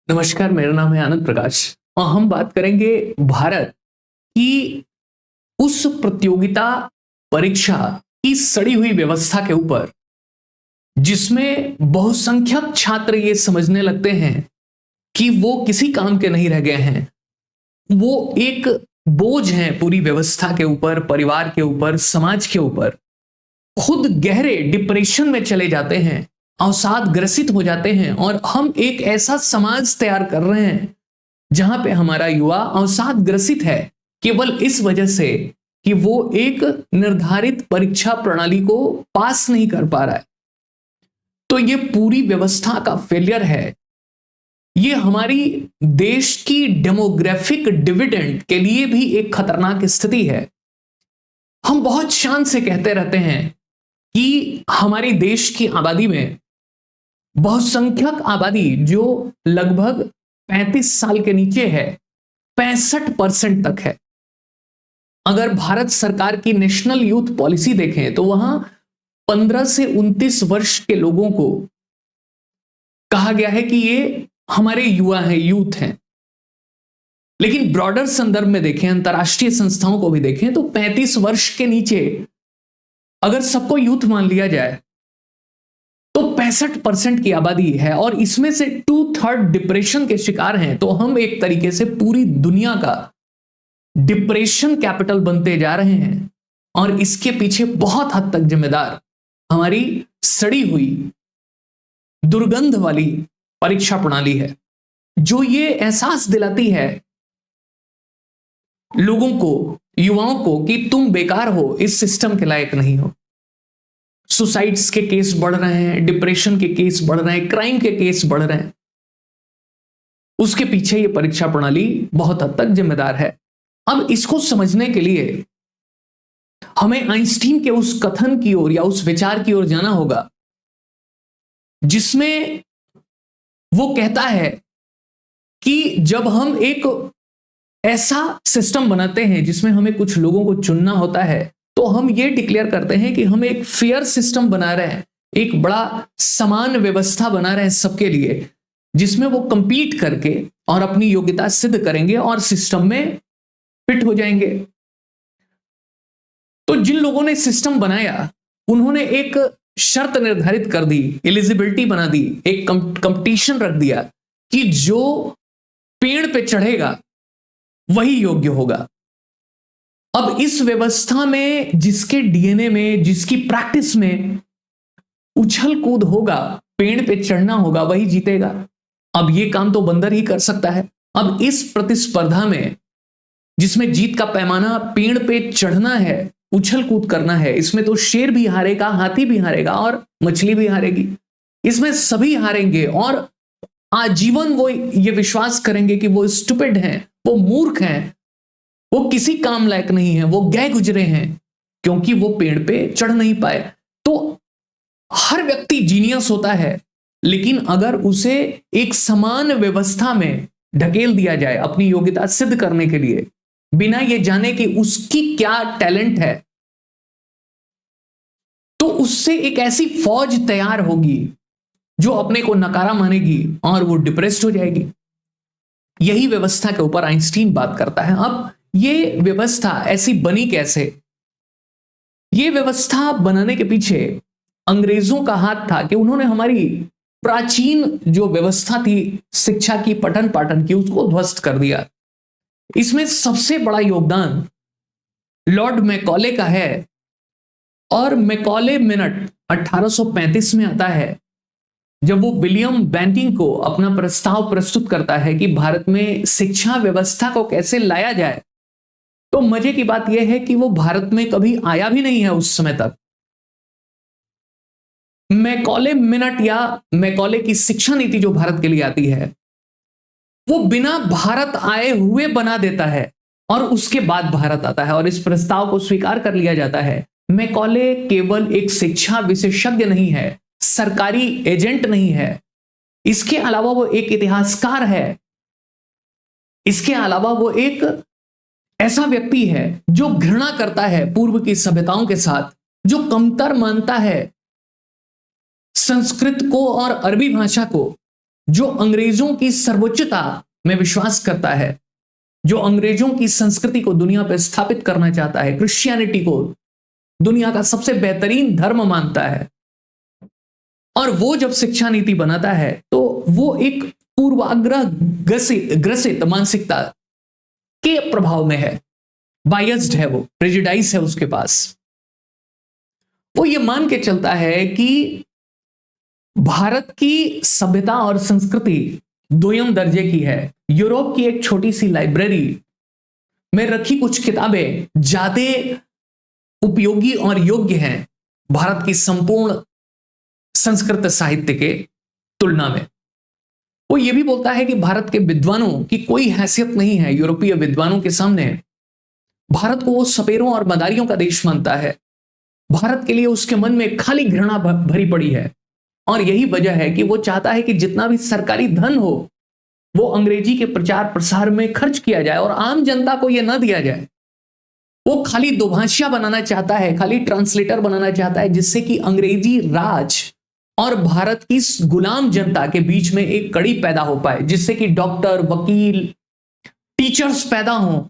नमस्कार, मेरा नाम है आनंद प्रकाश और हम बात करेंगे भारत की उस प्रतियोगिता परीक्षा की सड़ी हुई व्यवस्था के ऊपर, जिसमें बहुसंख्यक छात्र ये समझने लगते हैं कि वो किसी काम के नहीं रह गए हैं। वो एक बोझ हैं पूरी व्यवस्था के ऊपर, परिवार के ऊपर, समाज के ऊपर। खुद गहरे डिप्रेशन में चले जाते हैं, अवसाद ग्रसित हो जाते हैं और हम एक ऐसा समाज तैयार कर रहे हैं जहां पे हमारा युवा अवसाद ग्रसित है केवल इस वजह से कि वो एक निर्धारित परीक्षा प्रणाली को पास नहीं कर पा रहा है। तो ये पूरी व्यवस्था का फेलियर है। ये हमारी देश की डेमोग्राफिक डिविडेंड के लिए भी एक खतरनाक स्थिति है। हम बहुत शान से कहते रहते हैं कि हमारी देश की आबादी में बहुसंख्यक आबादी जो लगभग 35 साल के नीचे है, 65% तक है। अगर भारत सरकार की नेशनल यूथ पॉलिसी देखें तो वहां 15 से 29 वर्ष के लोगों को कहा गया है कि ये हमारे युवा हैं, यूथ हैं। लेकिन ब्रॉडर संदर्भ में देखें, अंतरराष्ट्रीय संस्थाओं को भी देखें तो 35 वर्ष के नीचे अगर सबको यूथ मान लिया जाए तो 65% की आबादी है और इसमें से 2/3 डिप्रेशन के शिकार हैं। तो हम एक तरीके से पूरी दुनिया का डिप्रेशन कैपिटल बनते जा रहे हैं और इसके पीछे बहुत हद तक जिम्मेदार हमारी सड़ी हुई दुर्गंध वाली परीक्षा प्रणाली है, जो ये एहसास दिलाती है लोगों को, युवाओं को कि तुम बेकार हो, इस सिस्टम के लायक नहीं हो। सुसाइड्स के केस बढ़ रहे हैं, डिप्रेशन के केस बढ़ रहे हैं, क्राइम के केस बढ़ रहे हैं। उसके पीछे ये परीक्षा प्रणाली बहुत हद तक जिम्मेदार है। अब इसको समझने के लिए हमें आइंस्टीन के उस कथन की ओर या उस विचार की ओर जाना होगा जिसमें वो कहता है कि जब हम एक ऐसा सिस्टम बनाते हैं जिसमें हमें कुछ लोगों को चुनना होता है, तो हम ये डिक्लेयर करते हैं कि हम एक फेयर सिस्टम बना रहे हैं, एक बड़ा समान व्यवस्था बना रहे हैं सबके लिए, जिसमें वो कंपीट करके और अपनी योग्यता सिद्ध करेंगे और सिस्टम में फिट हो जाएंगे। तो जिन लोगों ने सिस्टम बनाया उन्होंने एक शर्त निर्धारित कर दी, एलिजिबिलिटी बना दी, एक कंपटीशन रख दिया कि जो पेड़ पे चढ़ेगा वही योग्य होगा। अब इस व्यवस्था में जिसके डीएनए में, जिसकी प्रैक्टिस में उछल कूद होगा, पेड़ पे चढ़ना होगा, वही जीतेगा। अब ये काम तो बंदर ही कर सकता है। अब इस प्रतिस्पर्धा में जिसमें जीत का पैमाना पेड़ पे चढ़ना है, उछल कूद करना है, इसमें तो शेर भी हारेगा, हाथी भी हारेगा और मछली भी हारेगी। इसमें सभी हारेंगे और आजीवन वो ये विश्वास करेंगे कि वो स्टूपिड हैं, वो मूर्ख हैं, वो किसी काम लायक नहीं है, वो गए गुजरे हैं क्योंकि वो पेड़ पे चढ़ नहीं पाए। तो हर व्यक्ति जीनियस होता है, लेकिन अगर उसे एक समान व्यवस्था में ढकेल दिया जाए अपनी योग्यता सिद्ध करने के लिए, बिना ये जाने कि उसकी क्या टैलेंट है, तो उससे एक ऐसी फौज तैयार होगी जो अपने को नकारा मानेगी और वो डिप्रेस्ड हो जाएगी। यही व्यवस्था के ऊपर आइंस्टीन बात करता है। अब ये व्यवस्था ऐसी बनी कैसे? ये व्यवस्था बनाने के पीछे अंग्रेजों का हाथ था कि उन्होंने हमारी प्राचीन जो व्यवस्था थी शिक्षा की, पठन पाठन की, उसको ध्वस्त कर दिया। इसमें सबसे बड़ा योगदान लॉर्ड मैकॉले का है और मैकॉले मिनट 1835 में आता है, जब वो विलियम बेंटिंग को अपना प्रस्ताव प्रस्तुत करता है कि भारत में शिक्षा व्यवस्था को कैसे लाया जाए। तो मजे की बात यह है कि वो भारत में कभी आया भी नहीं है उस समय तक। मैकॉले मिनट या मैकॉले की शिक्षा नीति जो भारत के लिए आती है, वो बिना भारत आए हुए बना देता है और उसके बाद भारत आता है और इस प्रस्ताव को स्वीकार कर लिया जाता है। मैकॉले केवल एक शिक्षा विशेषज्ञ नहीं है, सरकारी एजेंट नहीं है, इसके अलावा वो एक इतिहासकार है। इसके अलावा वो एक ऐसा व्यक्ति है जो घृणा करता है पूर्व की सभ्यताओं के साथ, जो कमतर मानता है संस्कृत को और अरबी भाषा को, जो अंग्रेजों की सर्वोच्चता में विश्वास करता है, जो अंग्रेजों की संस्कृति को दुनिया पर स्थापित करना चाहता है, क्रिश्चियनिटी को दुनिया का सबसे बेहतरीन धर्म मानता है, और वो जब शिक्षा नीति बनाता है तो वो एक पूर्वाग्रह ग्रसित मानसिकता के प्रभाव में है, बायस्ड है, वो प्रेजुडाइज है उसके पास। वो ये मान के चलता है कि भारत की सभ्यता और संस्कृति दोयम दर्जे की है। यूरोप की एक छोटी सी लाइब्रेरी में रखी कुछ किताबें ज्यादा उपयोगी और योग्य हैं भारत की संपूर्ण संस्कृत साहित्य के तुलना में। वो ये भी बोलता है कि भारत के विद्वानों की कोई हैसियत नहीं है यूरोपीय विद्वानों के सामने। भारत को वो सपेरों और मदारियों का देश मानता है। भारत के लिए उसके मन में खाली घृणा भरी पड़ी है, और यही वजह है कि वो चाहता है कि जितना भी सरकारी धन हो वो अंग्रेजी के प्रचार प्रसार में खर्च किया जाए और आम जनता को यह न दिया जाए। वो खाली दोभाषिया बनाना चाहता है, खाली ट्रांसलेटर बनाना चाहता है, जिससे कि अंग्रेजी राज और भारत की गुलाम जनता के बीच में एक कड़ी पैदा हो पाए, जिससे कि डॉक्टर, वकील, टीचर्स पैदा हों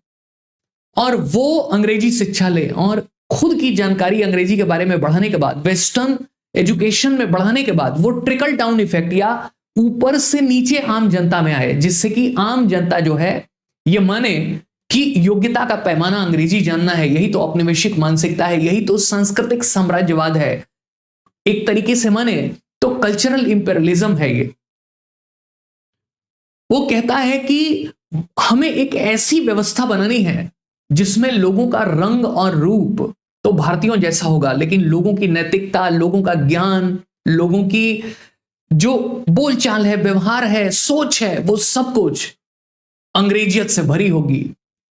और वो अंग्रेजी शिक्षा ले और खुद की जानकारी अंग्रेजी के बारे में बढ़ाने के बाद, वेस्टर्न एजुकेशन में बढ़ाने के बाद वो ट्रिकल डाउन इफेक्ट या ऊपर से नीचे आम जनता में आए, जिससे कि आम जनता जो है ये माने कि योग्यता का पैमाना अंग्रेजी जानना है। यही तो औपनिवेशिक मानसिकता है, यही तो सांस्कृतिक साम्राज्यवाद है। एक तरीके से माने तो कल्चरल इंपेरियलिज्म है ये। वो कहता है कि हमें एक ऐसी व्यवस्था बनानी है जिसमें लोगों का रंग और रूप तो भारतीयों जैसा होगा, लेकिन लोगों की नैतिकता, लोगों का ज्ञान, लोगों की जो बोलचाल है, व्यवहार है, सोच है, वो सब कुछ अंग्रेजियत से भरी होगी।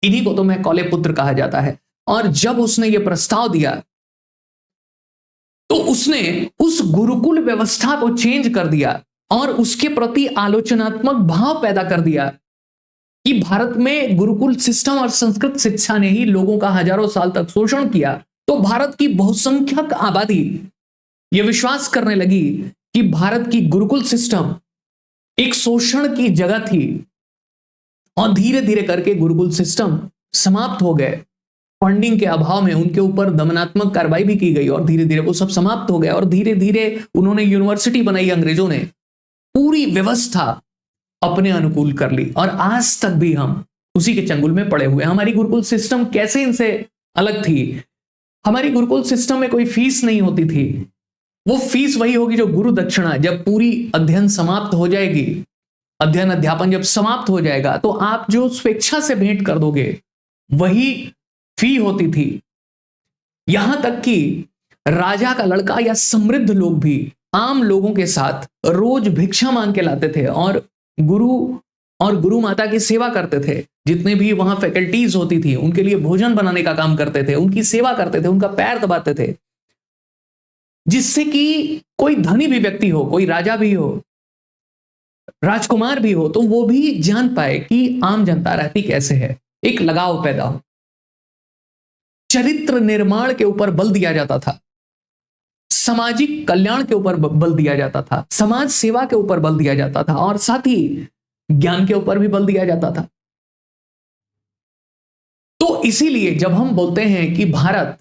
इन्हीं को तो मैकॉले पुत्र कहा जाता है। और जब उसने ये प्रस्ताव दिया तो उसने उस गुरुकुल व्यवस्था को चेंज कर दिया और उसके प्रति आलोचनात्मक भाव पैदा कर दिया कि भारत में गुरुकुल सिस्टम और संस्कृत शिक्षा ने ही लोगों का हजारों साल तक शोषण किया। तो भारत की बहुसंख्यक आबादी यह विश्वास करने लगी कि भारत की गुरुकुल सिस्टम एक शोषण की जगह थी, और धीरे धीरे करके गुरुकुल सिस्टम समाप्त हो गए। फंडिंग के अभाव में उनके ऊपर दमनात्मक कार्रवाई भी की गई और धीरे धीरे वो सब समाप्त हो गया। और धीरे धीरे उन्होंने यूनिवर्सिटी बनाई, अंग्रेजों ने पूरी व्यवस्था अपने अनुकूल कर ली, और आज तक भी हम उसी के चंगुल में पड़े हुए। हमारी गुरुकुल सिस्टम कैसे इनसे अलग थी? हमारी गुरुकुल सिस्टम में कोई फीस नहीं होती थी। वो फीस वही होगी जो गुरु दक्षिणा, जब पूरी अध्ययन समाप्त हो जाएगी, अध्ययन अध्यापन जब समाप्त हो जाएगा तो आप जो स्वेच्छा से भेंट कर दोगे वही फी होती थी। यहां तक कि राजा का लड़का या समृद्ध लोग भी आम लोगों के साथ रोज भिक्षा मांग के लाते थे और गुरु माता की सेवा करते थे। जितने भी वहां फैकल्टीज होती थी उनके लिए भोजन बनाने का काम करते थे, उनकी सेवा करते थे, उनका पैर दबाते थे, जिससे कि कोई धनी भी व्यक्ति हो, कोई राजा भी हो, राजकुमार भी हो, तो वो भी जान पाए कि आम जनता रहती कैसे है, एक लगाव पैदा हो। चरित्र निर्माण के ऊपर बल दिया जाता था, सामाजिक कल्याण के ऊपर बल दिया जाता था, समाज सेवा के ऊपर बल दिया जाता था, और साथ ही ज्ञान के ऊपर भी बल दिया जाता था। तो इसीलिए जब हम बोलते हैं कि भारत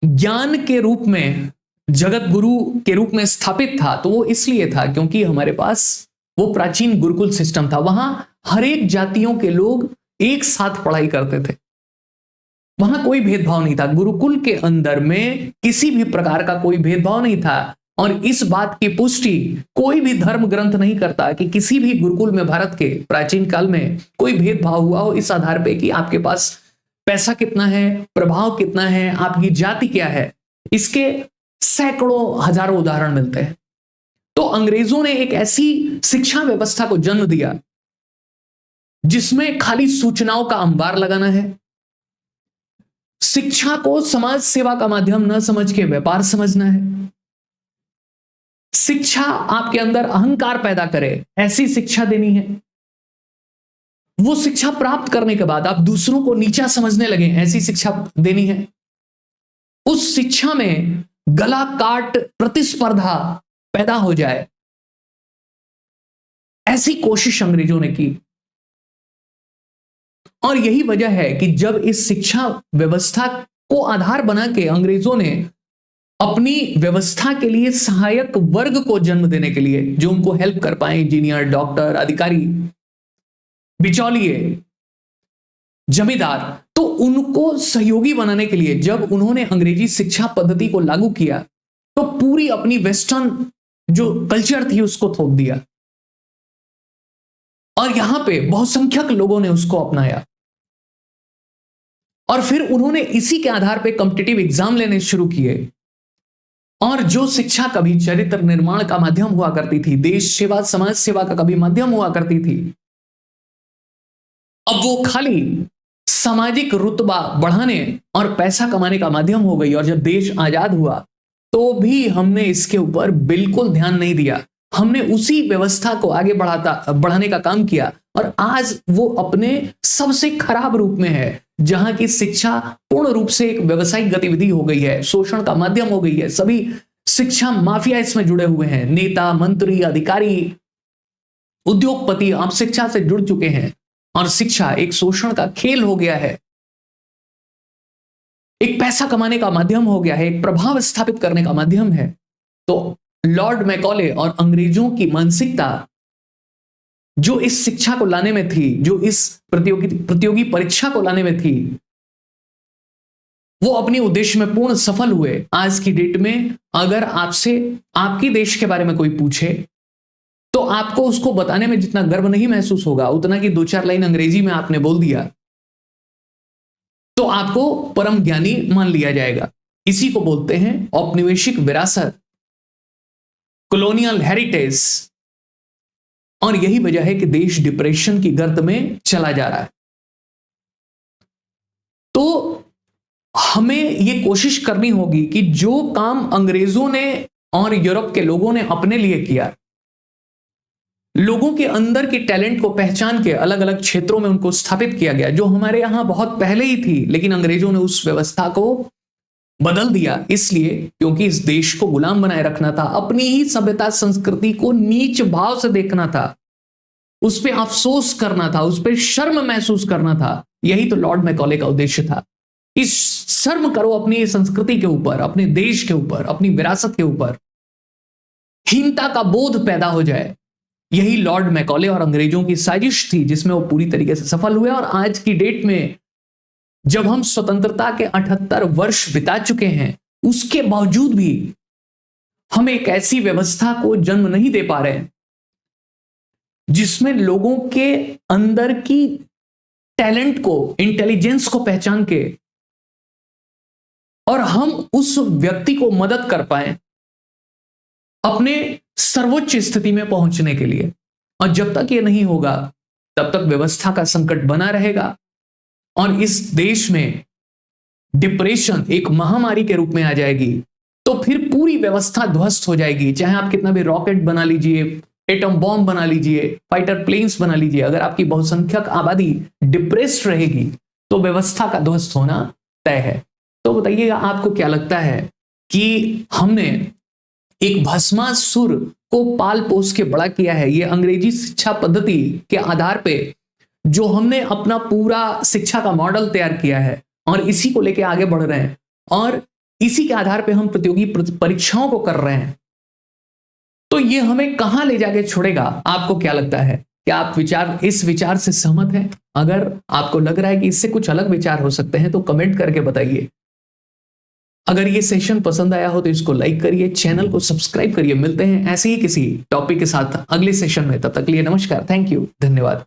ज्ञान के रूप में, जगत गुरु के रूप में स्थापित था, तो वो इसलिए था क्योंकि हमारे पास वो प्राचीन गुरुकुल सिस्टम था। वहां हर एक जातियों के लोग एक साथ पढ़ाई करते थे, वहां कोई भेदभाव नहीं था। गुरुकुल के अंदर में किसी भी प्रकार का कोई भेदभाव नहीं था, और इस बात की पुष्टि कोई भी धर्म ग्रंथ नहीं करता कि किसी भी गुरुकुल में भारत के प्राचीन काल में कोई भेदभाव हुआ हो इस आधार पे कि आपके पास पैसा कितना है, प्रभाव कितना है, आपकी जाति क्या है। इसके सैकड़ों हजारों उदाहरण मिलते हैं। तो अंग्रेजों ने एक ऐसी शिक्षा व्यवस्था को जन्म दिया जिसमें खाली सूचनाओं का अंबार लगाना है, शिक्षा को समाज सेवा का माध्यम न समझ के व्यापार समझना है, शिक्षा आपके अंदर अहंकार पैदा करे ऐसी शिक्षा देनी है, वो शिक्षा प्राप्त करने के बाद आप दूसरों को नीचा समझने लगे ऐसी शिक्षा देनी है। उस शिक्षा में गला काट प्रतिस्पर्धा पैदा हो जाए, ऐसी कोशिश अंग्रेजों ने की। और यही वजह है कि जब इस शिक्षा व्यवस्था को आधार बना के अंग्रेजों ने अपनी व्यवस्था के लिए सहायक वर्ग को जन्म देने के लिए, जो उनको हेल्प कर पाए, इंजीनियर, डॉक्टर, अधिकारी, बिचौलिए, जमींदार, तो उनको सहयोगी बनाने के लिए जब उन्होंने अंग्रेजी शिक्षा पद्धति को लागू किया तो पूरी अपनी वेस्टर्न जो कल्चर थी उसको थोप दिया, और यहां पे बहुसंख्यक लोगों ने उसको अपनाया। और फिर उन्होंने इसी के आधार पे कॉम्पिटिटिव एग्जाम लेने शुरू किए, और जो शिक्षा कभी चरित्र निर्माण का माध्यम हुआ करती थी, देश सेवा, समाज सेवा का कभी माध्यम हुआ करती थी, अब वो खाली सामाजिक रुतबा बढ़ाने और पैसा कमाने का माध्यम हो गई। और जब देश आजाद हुआ तो भी हमने इसके ऊपर बिल्कुल ध्यान नहीं दिया, हमने उसी व्यवस्था को आगे बढ़ाने का काम किया, और आज वो अपने सबसे खराब रूप में है, जहां की शिक्षा पूर्ण रूप से एक व्यवसायिक गतिविधि हो गई है, शोषण का माध्यम हो गई है। सभी शिक्षा माफिया इसमें जुड़े हुए हैं, नेता, मंत्री, अधिकारी, उद्योगपति आप शिक्षा से जुड़ चुके हैं, और शिक्षा एक शोषण का खेल हो गया है, एक पैसा कमाने का माध्यम हो गया है, एक प्रभाव स्थापित करने का माध्यम है। तो लॉर्ड मैकॉले और अंग्रेजों की मानसिकता जो इस शिक्षा को लाने में थी, जो इस प्रतियोगी परीक्षा को लाने में थी, वो अपनी उद्देश्य में पूर्ण सफल हुए। आज की डेट में अगर आपसे आपकी देश के बारे में कोई पूछे तो आपको उसको बताने में जितना गर्व नहीं महसूस होगा, उतना कि 2-4 लाइन अंग्रेजी में आपने बोल दिया तो आपको परम ज्ञानी मान लिया जाएगा। इसी को बोलते हैं औपनिवेशिक विरासत, कॉलोनियल हेरिटेज। और यही वजह है कि देश डिप्रेशन की गर्त में चला जा रहा है। तो हमें यह कोशिश करनी होगी कि जो काम अंग्रेजों ने और यूरोप के लोगों ने अपने लिए किया, लोगों के अंदर के टैलेंट को पहचान के अलग अलग क्षेत्रों में उनको स्थापित किया गया, जो हमारे यहां बहुत पहले ही थी, लेकिन अंग्रेजों ने उस व्यवस्था को बदल दिया। इसलिए क्योंकि इस देश को गुलाम बनाए रखना था, अपनी ही सभ्यता संस्कृति को नीच भाव से देखना था, उस पर अफसोस करना था, उस पर शर्म महसूस करना था। यही तो लॉर्ड मैकॉले का उद्देश्य था। इस शर्म करो अपनी संस्कृति के ऊपर, अपने देश के ऊपर, अपनी विरासत के ऊपर, हीनता का बोध पैदा हो जाए। यही लॉर्ड मैकॉले और अंग्रेजों की साजिश थी, जिसमें वो पूरी तरीके से सफल हुए। और आज की डेट में जब हम स्वतंत्रता के 78 वर्ष बिता चुके हैं, उसके बावजूद भी हम एक ऐसी व्यवस्था को जन्म नहीं दे पा रहे जिसमें लोगों के अंदर की टैलेंट को, इंटेलिजेंस को पहचान के और हम उस व्यक्ति को मदद कर पाए अपने सर्वोच्च स्थिति में पहुंचने के लिए। और जब तक ये नहीं होगा तब तक व्यवस्था का संकट बना रहेगा, और इस देश में डिप्रेशन एक महामारी के रूप में आ जाएगी। तो फिर पूरी व्यवस्था ध्वस्त हो जाएगी। चाहे आप कितना भी रॉकेट बना लीजिए, एटम बॉम्ब बना लीजिए, फाइटर प्लेन्स बना लीजिए, अगर आपकी बहुसंख्यक आबादी डिप्रेस्ड रहेगी तो व्यवस्था का ध्वस्त होना तय है। तो बताइएगा आपको क्या लगता है कि हमने एक भस्मासुर को पाल पोस के बड़ा किया है? ये अंग्रेजी शिक्षा पद्धति के आधार पे जो हमने अपना पूरा शिक्षा का मॉडल तैयार किया है और इसी को लेके आगे बढ़ रहे हैं, और इसी के आधार पे हम प्रतियोगी परीक्षाओं को कर रहे हैं, तो ये हमें कहां ले जाके छोड़ेगा? आपको क्या लगता है? क्या आप इस विचार से सहमत हैं? अगर आपको लग रहा है कि इससे कुछ अलग विचार हो सकते हैं तो कमेंट करके बताइए। अगर ये सेशन पसंद आया हो तो इसको लाइक करिए, चैनल को सब्सक्राइब करिए। मिलते हैं ऐसे ही किसी टॉपिक के साथ अगले सेशन में। तब तक के लिए नमस्कार, थैंक यू, धन्यवाद।